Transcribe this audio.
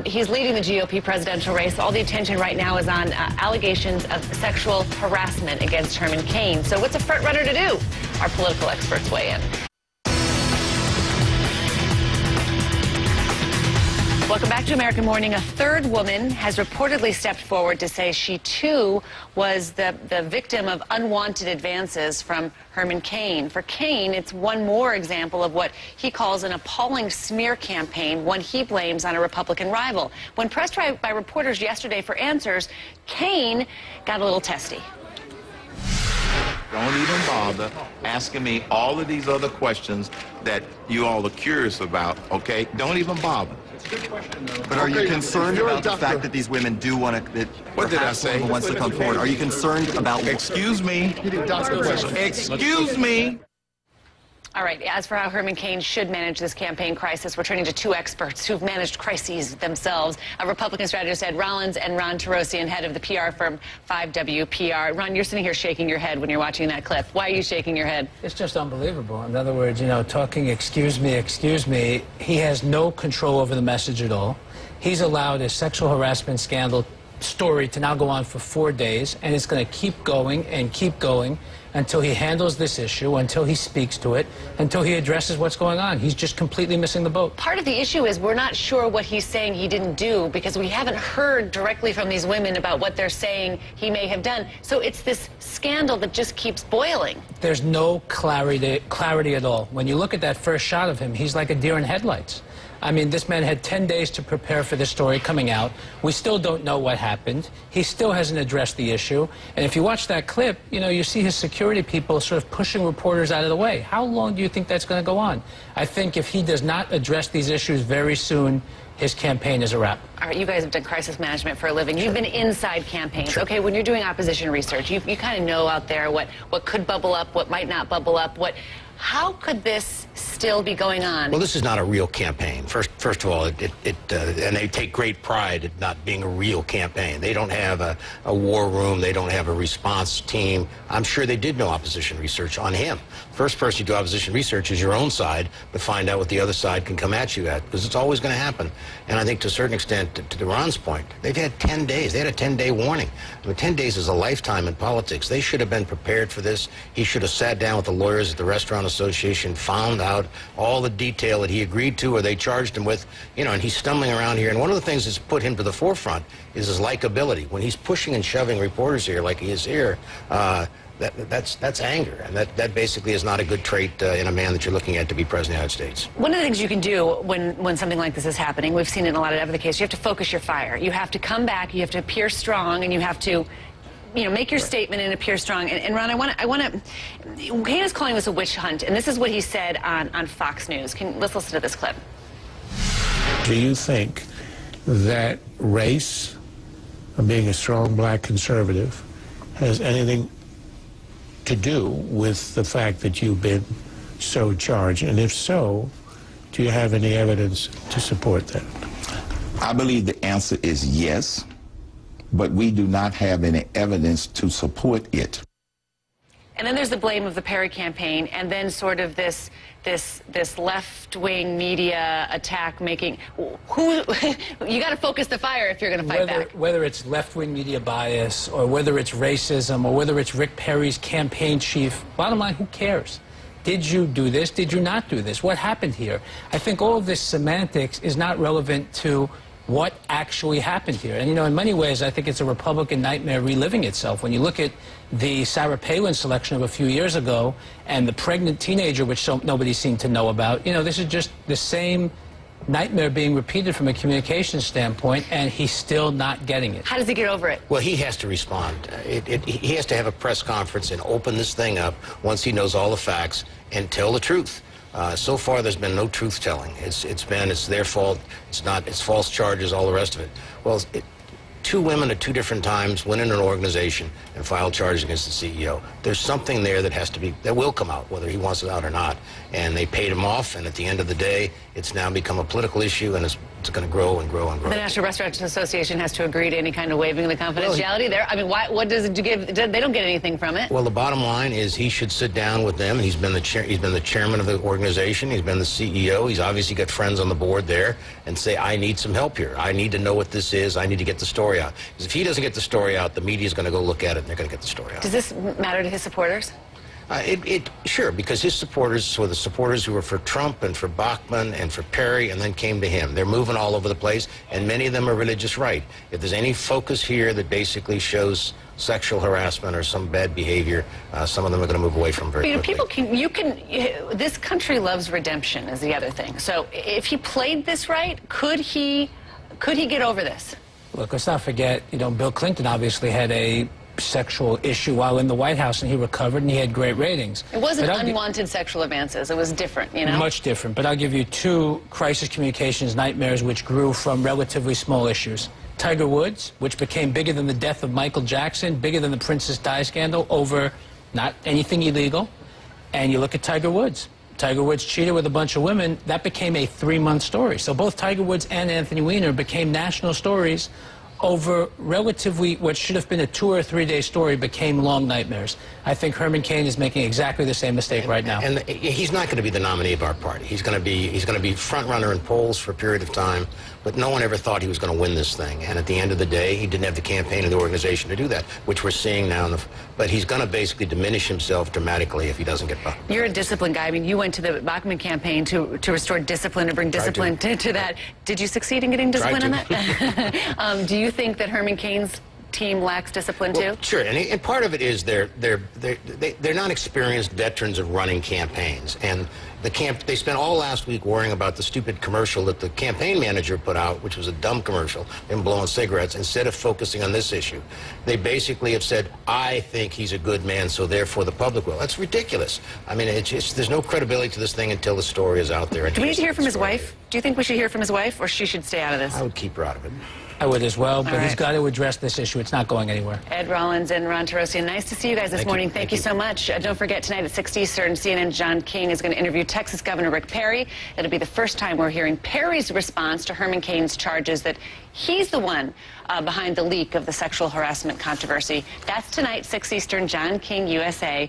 He's leading the GOP presidential race. All the attention right now is on allegations of sexual harassment against Herman Cain. So what's a front runner to do? Our political experts weigh in. Welcome back to American Morning. A third woman has reportedly stepped forward to say she, too, was the victim of unwanted advances from Herman Cain. For Cain, it's one more example of what he calls an appalling smear campaign, one he blames on a Republican rival. When pressed by reporters yesterday for answers, Cain got a little testy. Don't even bother asking me all of these other questions that you all are curious about, okay? Don't even bother. But are you concerned about the fact that these women do want to, What did I say? wants to come forward? Are you concerned about... Excuse me. Excuse me. All right, as for how Herman Cain should manage this campaign crisis, we're turning to two experts who've managed crises themselves. A Republican strategist, Ed Rollins, and Ronn Torossian, head of the PR firm 5WPR. Ron, you're sitting here shaking your head when you're watching that clip. Why are you shaking your head? It's just unbelievable. In other words, you know, talking, excuse me, he has no control over the message at all. He's allowed a sexual harassment scandal story to now go on for 4 days, and it's going to keep going and keep going until he handles this issue, until he speaks to it, until he addresses what's going on. He's just completely missing the boat. Part of the issue is we're not sure what he's saying he didn't do because we haven't heard directly from these women about what they're saying he may have done. So it's this scandal that just keeps boiling. There's no clarity at all. When you look at that first shot of him, he's like a deer in headlights. I mean, this man had 10 days to prepare for this story coming out. We still don't know what happened. He still hasn't addressed the issue. And if you watch that clip, you know, you see his security people sort of pushing reporters out of the way. How long do you think that's going to go on? I think if he does not address these issues very soon, his campaign is a wrap. All right, you guys have done crisis management for a living. Sure. You've been inside campaigns. Sure. Okay, when you're doing opposition research, you kind of know out there what could bubble up, what might not bubble up, how could this still be going on? Well, this is not a real campaign. First of all, and they take great pride in not being a real campaign. They don't have a war room. They don't have a response team. I'm sure they did no opposition research on him. First person you do opposition research is your own side, but find out what the other side can come at you at, because it's always going to happen. And I think to a certain extent, to Ron's point, they've had 10 days. They had a 10-day warning. I mean, 10 days is a lifetime in politics. They should have been prepared for this. He should have sat down with the lawyers at the Restaurant Association, found out all the detail that he agreed to or they charged him with, you know, and he's stumbling around here. And one of the things that's put him to the forefront is his likability. When he's pushing and shoving reporters here like he is here, that's anger, and that basically is not a good trait in a man that you're looking at to be president of the United States. One of the things you can do when something like this is happening, we've seen it in a lot of other cases, you have to focus your fire. You have to come back, you have to appear strong, and you have to, you know, make your statement and appear strong. And Ron, I want to. Cain is calling this a witch hunt, and this is what he said on Fox News. Let's listen to this clip. Do you think that race, of being a strong black conservative, has anything to do with the fact that you've been so charged? And if so, do you have any evidence to support that? I believe the answer is yes, but we do not have any evidence to support it. And then there's the blame of the Perry campaign, and then sort of this left-wing media attack making you got to focus the fire if you're going to fight back. Whether it's left-wing media bias or whether it's racism or whether it's Rick Perry's campaign chief, bottom line, who cares? Did you do this? Did you not do this? What happened here? I think all of this semantics is not relevant to what actually happened here. And, you know, in many ways, I think it's a Republican nightmare reliving itself. When you look at the Sarah Palin selection of a few years ago and the pregnant teenager, which nobody seemed to know about, you know, this is just the same nightmare being repeated from a communication standpoint, and he's still not getting it. How does he get over it? Well, he has to respond. He has to have a press conference and open this thing up once he knows all the facts and tell the truth. So far, there's been no truth-telling. It's their fault. It's false charges, all the rest of it. Well, two women at two different times went in an organization and filed charges against the CEO. There's something there that will come out, whether he wants it out or not. And they paid him off, and at the end of the day, it's now become a political issue, and as It's going to grow and grow and grow. The National Restaurant Association has to agree to any kind of waiving of the confidentiality there. I mean, what does it give? They don't get anything from it. Well, the bottom line is he should sit down with them. He's been the chairman of the organization. He's been the CEO. He's obviously got friends on the board there, and say, I need some help here. I need to know what this is. I need to get the story out. Because if he doesn't get the story out, the media is going to go look at it, and they're going to get the story out. Does this matter to his supporters? Sure, because his supporters were the supporters who were for Trump and for Bachmann and for Perry and then came to him. They're moving all over the place, and many of them are religious right. If there's any focus here that basically shows sexual harassment or some bad behavior, some of them are going to move away from very quickly. This country loves redemption is the other thing. So if he played this right, could he get over this? Look, let's not forget, Bill Clinton obviously had a sexual issue while in the White House, and he recovered, and he had great ratings. It wasn't unwanted sexual advances. It was different, Much different. But I'll give you two crisis communications nightmares which grew from relatively small issues. Tiger Woods, which became bigger than the death of Michael Jackson, bigger than the Princess Di scandal over not anything illegal. And you look at Tiger Woods. Tiger Woods cheated with a bunch of women. That became a 3-month story. So both Tiger Woods and Anthony Weiner became national stories over relatively what should have been a 2 or 3 day story became long nightmares. I think Herman Cain is making exactly the same mistake right now. And he's not going to be the nominee of our party. He's going to be front runner in polls for a period of time, but no one ever thought he was going to win this thing. And at the end of the day, he didn't have the campaign or the organization to do that, which we're seeing now. But he's going to basically diminish himself dramatically if he doesn't get Bachmann. You're a discipline guy. I mean, you went to the Bachmann campaign to restore discipline, to bring discipline to that. Did you succeed in getting discipline in that? Do you think that Herman Cain's team lacks discipline too? Sure, and part of it is they're not experienced veterans of running campaigns, and they spent all last week worrying about the stupid commercial that the campaign manager put out, which was a dumb commercial, him blowing cigarettes, instead of focusing on this issue. They basically have said, I think he's a good man, so therefore the public will. That's ridiculous. I mean, there's no credibility to this thing until the story is out there. Do we need to hear from his wife? Do you think we should hear from his wife, or she should stay out of this? I would keep her out of it. I would as well, but he's got to address this issue. It's not going anywhere. Ed Rollins and Ronn Torossian, nice to see you guys this morning. Thank you so much. Don't forget, tonight at 6 Eastern, CNN's John King is going to interview Texas Governor Rick Perry. It'll be the first time we're hearing Perry's response to Herman Cain's charges that he's the one behind the leak of the sexual harassment controversy. That's tonight, 6 Eastern, John King, USA.